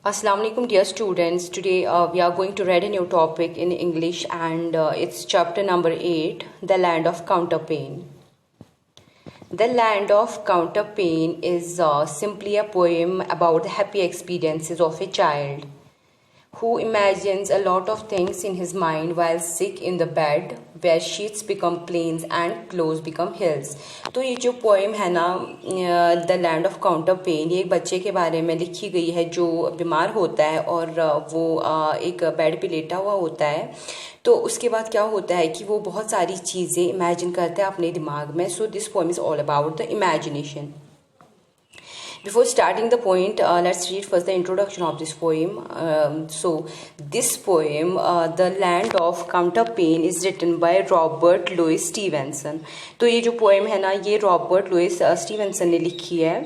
Assalamu alaikum dear students. Today we are going to read a new topic in English and it's chapter number 8, The Land of Counterpane. The Land of Counterpane is simply a poem about the happy experiences of a child who imagines a lot of things in his mind while sick in the bed where sheets become plains and clothes become hills. तो ये जो poem है ना, the land of counterpane, ये एक बच्चे के बारे में लिखी गई है जो बीमार होता है और वो एक बेड पे लेटा हुआ होता है। तो उसके बाद क्या होता है कि वो बहुत सारी चीज़ें इमेजिन करता है अपने दिमाग में। So this poem is all about the imagination. Before starting the point, let's read first the introduction of this poem. This poem, The Land of Counterpane, is written by Robert Louis Stevenson. तो ये जो poem है ना, ये Robert Louis Stevenson ने लिखी है.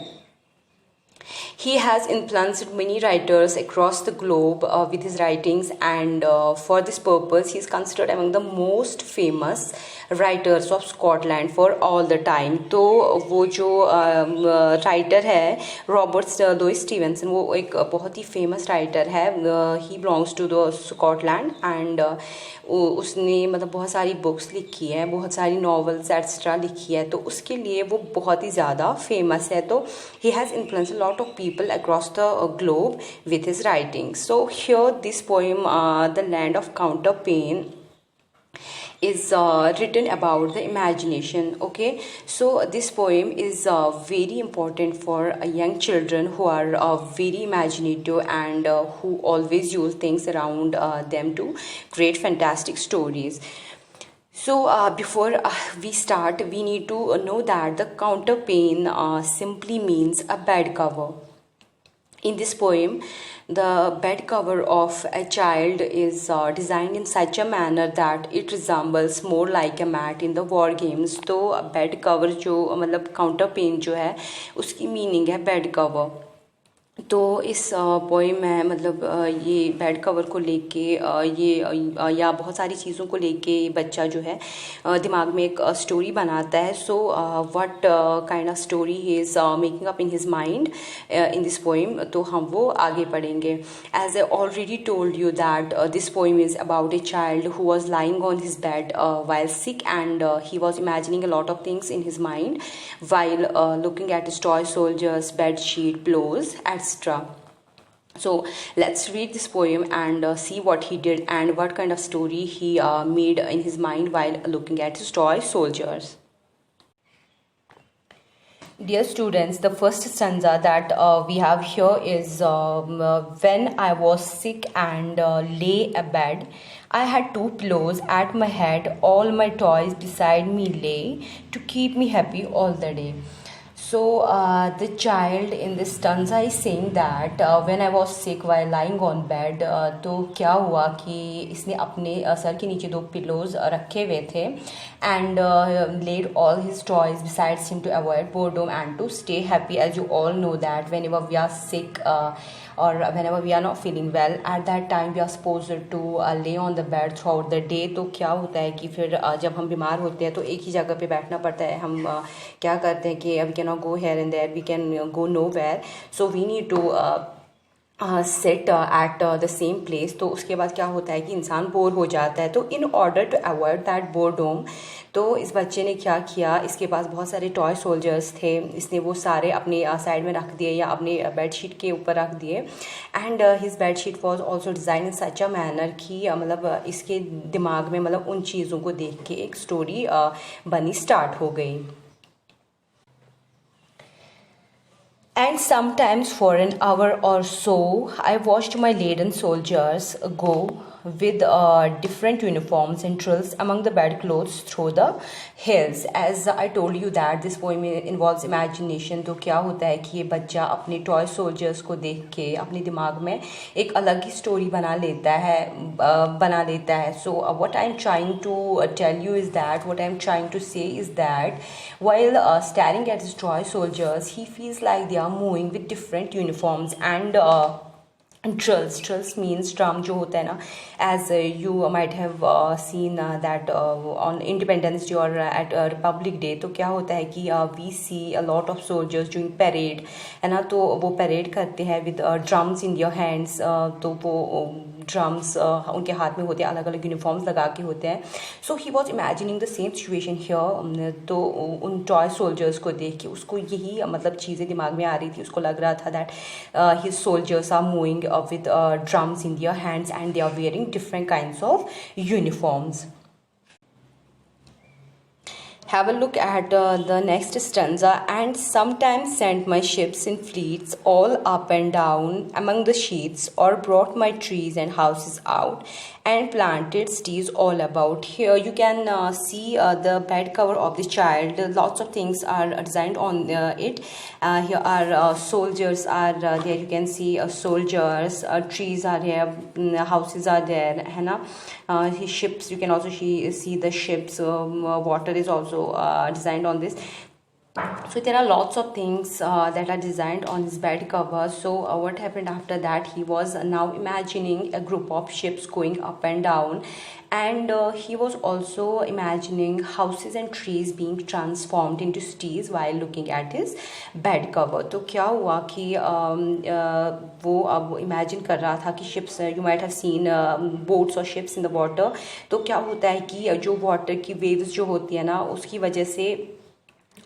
He has influenced many writers across the globe with his writings, and for this purpose, he is considered among the most famous writers of Scotland for all the time. तो वो जो writer है Robert Louis Stevenson, वो एक बहुत ही famous writer है. He belongs to the Scotland and उसने मतलब बहुत सारी बुक्स लिखी है, बहुत सारी नॉवेल्स एक्स्ट्रा लिखी है, तो उसके लिए वो बहुत ही ज़्यादा फेमस है. तो he has influenced lot of people across the globe with his writings. So here this poem, The Land of Counterpane, is written about the imagination. Okay, so this poem is very important for young children who are very imaginative and who always use things around them to create fantastic stories. So before we start, we need to know that the counterpane simply means a bed cover. In this poem, the bed cover of a child is designed in such a manner that it resembles more like a mat in the war games. तो bed cover जो मतलब counter pane जो है उसकी meaning है bed cover. तो इस poem में मतलब ये बेड कवर को लेके ये या बहुत सारी चीज़ों को लेके बच्चा जो है दिमाग में एक स्टोरी बनाता है. So what kind of story he is making up in his mind in this poem, तो हम वो आगे पढ़ेंगे. As I already told you that this poem is about a child who was lying on his bed while sick, and he was imagining a lot of things in his mind while looking at his toy soldiers, bed sheet, pillows, etc. So let's read this poem and see what he did and what kind of story he made in his mind while looking at his toy soldiers. Dear students, the first stanza that we have here is when I was sick and lay abed, I had 2 pillows at my head, all my toys beside me lay to keep me happy all the day. So the child in this stanza is saying that when I was sick while lying on bed, तो क्या हुआ कि इसने अपने sir के नीचे 2 pillows रखे हुए थे and laid all his toys besides him to avoid boredom and to stay happy. As you all know that whenever we are sick or whenever we are not feeling well, at that time we are supposed to lay on the bed throughout the day. तो क्या होता है कि फिर जब हम बीमार होते हैं तो एक ही जगह पे बैठना पड़ता है. हम क्या करते हैं कि we cannot go here and there, we can go nowhere, so we need to sit at the same place. तो उसके बाद क्या होता है कि इंसान बोर हो जाता है. तो in order to avoid that boredom, तो इस बच्चे ने क्या किया, इसके पास बहुत सारे टॉय सोल्जर्स थे, इसने वो सारे अपने साइड में रख दिए या अपने बेडशीट के ऊपर रख दिए. And his bedsheet was also design in such a manner कि मतलब इसके दिमाग में मतलब उन चीज़ों को देख के एक स्टोरी बनी स्टार्ट हो गई. And sometimes for an hour or so, I watched my laden soldiers go with different uniforms and drills among the bedclothes through the hills. As I told you that this poem involves imagination. तो क्या होता है कि ये बच्चा अपने toy soldiers को देख के अपने दिमाग में एक अलग ही स्टोरी बना लेता है. So what I'm trying to tell you is that, what I'm trying to say is that while staring at his toy soldiers, he feels like they are moving with different uniforms and Drills means drum जो होता है ना, as you might have seen that on Independence Day or at Republic Day, तो क्या होता है कि we see a lot of soldiers doing parade है ना, तो वो parade करते हैं with drums in their hands, तो वो ड्रम्स उनके हाथ में होते हैं, अलग अलग यूनिफॉर्म्स लगा के होते हैं. So he was imagining the same situation here. तो उन टॉय सोल्जर्स को देख के उसको यही मतलब चीज़ें दिमाग में आ रही थी. उसको लग रहा था that his soldiers are moving with drums in their hands and they are wearing different kinds of uniforms. Have a look at the next stanza. And sometimes sent my ships in fleets all up and down among the sheets, or brought my trees and houses out and planted cities all about. Here you can see the bed cover of the child. Lots of things are designed on it. Here are soldiers are there. You can see soldiers, trees are here, houses are there, है ना. Ships, you can also see the ships. Water is also designed on this. So there are lots of things that are designed on his bed cover. So what happened after that, he was now imagining a group of ships going up and down, and he was also imagining houses and trees being transformed into cities while looking at his bed cover. तो क्या हुआ कि वो अब imagine कर रहा था कि ships, you might have seen boats और शिप्स इन द वाटर. तो क्या होता है कि जो वाटर की वेव्स जो होती है ना, उसकी वजह से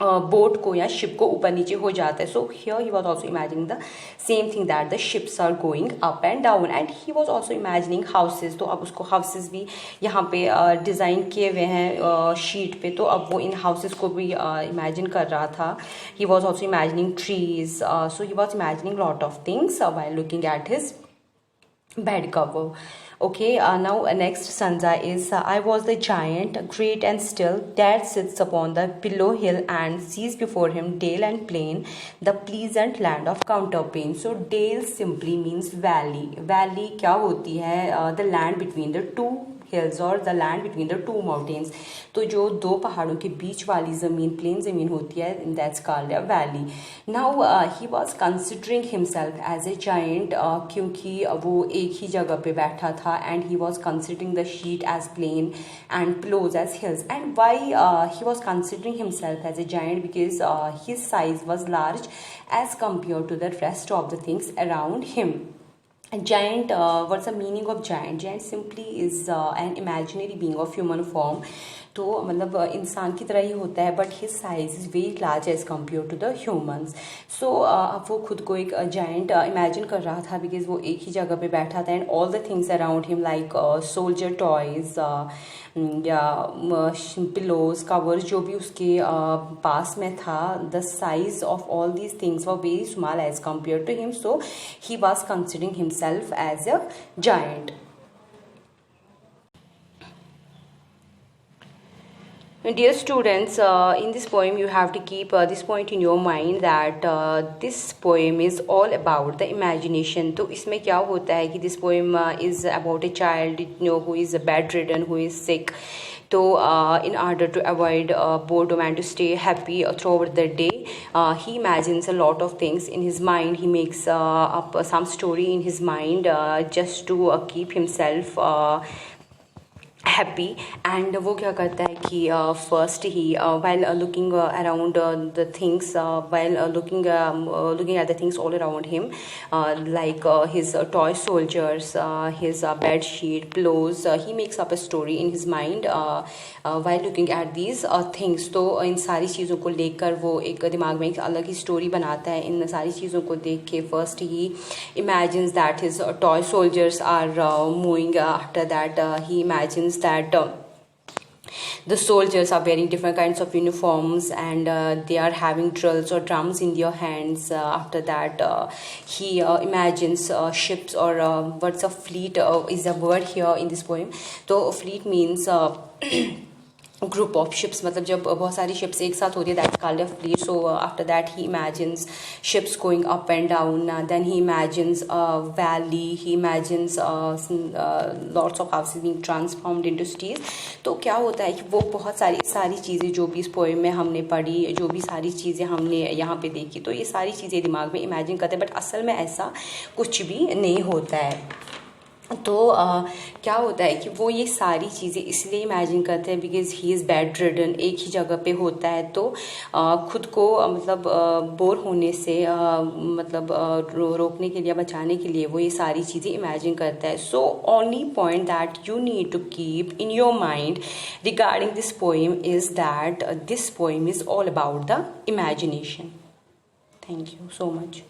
बोट को या शिप को ऊपर नीचे हो जाता है. So here he was also imagining the same thing that the ships are going up and down, and he was also imagining houses. तो अब उसको हाउसेज भी यहाँ पे डिज़ाइन किए हुए हैं शीट पे, तो अब वो इन हाउसेज को भी इमेजिन कर रहा था. ही was also imagining trees. So he was imagining lot of things while looking at his bed cover. Okay, now next stanza is I was the giant, great and still, that sits upon the pillow hill and sees before him dale and plain, the pleasant land of counterpane. So dale simply means valley. Valley क्या होती है? The land between the two hills or the land between the two mountains. तो जो दो पहाड़ों के बीच वाली ज़मीन, प्लेन ज़मीन होती है, that's called a valley. Now he was considering himself as a giant, क्योंकि वो एक ही जगह पे बैठा था, and he was considering the sheet as plain and pillows as hills. And why he was considering himself as a giant? Because his size was large as compared to the rest of the things around him. Giant, what's the meaning of giant? Giant simply is an imaginary being of human form. तो मतलब इंसान की तरह ही होता है, but his size is very large as compare to the humans. So अब वो खुद को एक जायंट इमेजिन कर रहा था, बिकॉज वो एक ही जगह पे बैठा था, and all the things around him like soldier toys या पिलोज, कवर्स, जो भी उसके पास में था, the size of all these things were very small as compare to him. So he was considering himself as a giant. Dear students, in this poem you have to keep this point in your mind that this poem is all about the imagination. तो इसमें क्या होता है कि this poem is about a child, who is bedridden, who is sick. So in order to avoid boredom and to stay happy throughout the day, he imagines a lot of things in his mind. He makes up some story in his mind just to keep himself happy. And वो क्या करता है कि first he while looking around the things, while looking at the things all around him, like his toy soldiers, his bed sheet, pillows, he makes up a story in his mind while looking at these things. तो इन सारी चीज़ों को लेकर वो एक दिमाग में एक अलग ही स्टोरी बनाता है. इन सारी चीज़ों को देख के first he imagines that his toy soldiers are moving. After that he imagines that the soldiers are wearing different kinds of uniforms, and they are having drills or drums in their hands. After that he imagines ships, or what's a fleet is a word here in this poem. So fleet means group of ships, मतलब जब बहुत सारी ships एक साथ होती है, that called a fleet. So after that he imagines ships going up and down. Then he imagines a valley, he imagines lots of houses being transformed into cities. तो क्या होता है कि वो बहुत सारी चीज़ें जो भी इस पोएम में हमने पढ़ी, जो भी सारी चीज़ें हमने यहाँ पे देखी, तो ये सारी चीज़ें दिमाग में इमेजिन करते हैं, बट असल में ऐसा कुछ भी नहीं होता है. तो क्या होता है कि वो ये सारी चीज़ें इसलिए इमेजिन करते हैं because he is bed ridden, एक ही जगह पे होता है, तो खुद को मतलब बोर होने से मतलब रोकने के लिए, बचाने के लिए वो ये सारी चीज़ें इमेजिन करता है. So only point that you need to keep in your mind regarding this poem is that this poem is all about the imagination. Thank you so much.